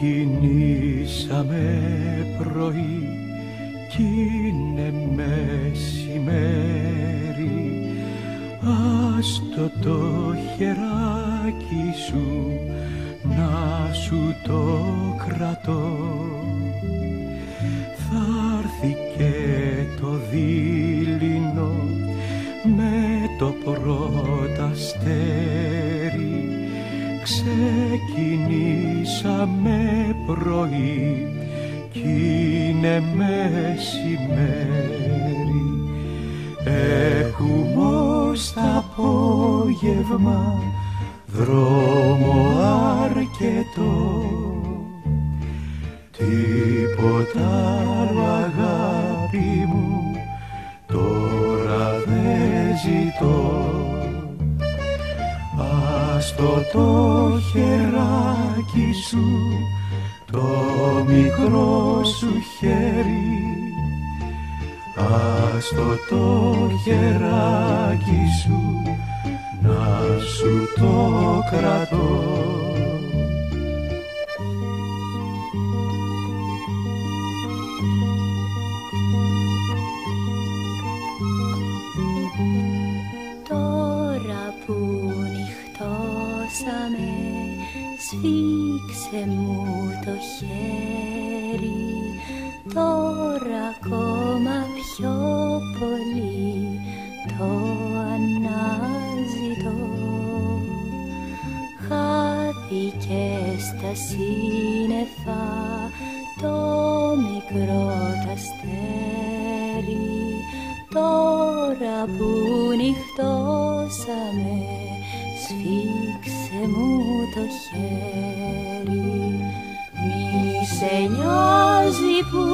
Ξεκινήσαμε πρωί κι είναι μεσημέρι. Άστο το χεράκι σου να σου το κρατώ. Θ' και το δείλινο με το πρώτο αστέρι. Ξεκινήσαμε πρωί κι είναι μεσημέρι. Έχουμε ως τ' απόγευμα δρόμο αρκετό. Τίποτα άλλο αγάπη μου τώρα δεν ζητώ. Άστο το χεράκι σου, το μικρό σου χέρι. Άστο το χεράκι σου να σου το κρατώ. Σφίξε μου το χέρι, τώρα ακόμα πιο πολύ το αναζητώ. Χάθηκε στα σύννεφα το μικρό τ' αστέρι. Τώρα που νυχτώσαμε, σφίξε μου το χέρι. Μη σε νοιάζει που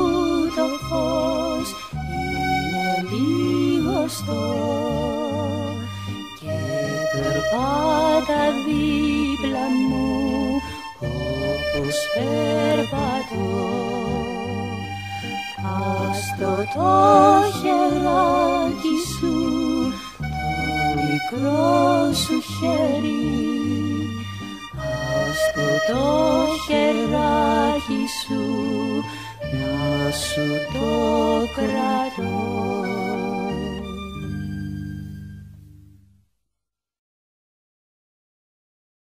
το φως είναι λιγοστό και περπάτα δίπλα μου όπως περπατώ. Άστο το χεράκι σου, το μικρό σου χέρι. Άστο το χεράκι σου να σου το κρατώ.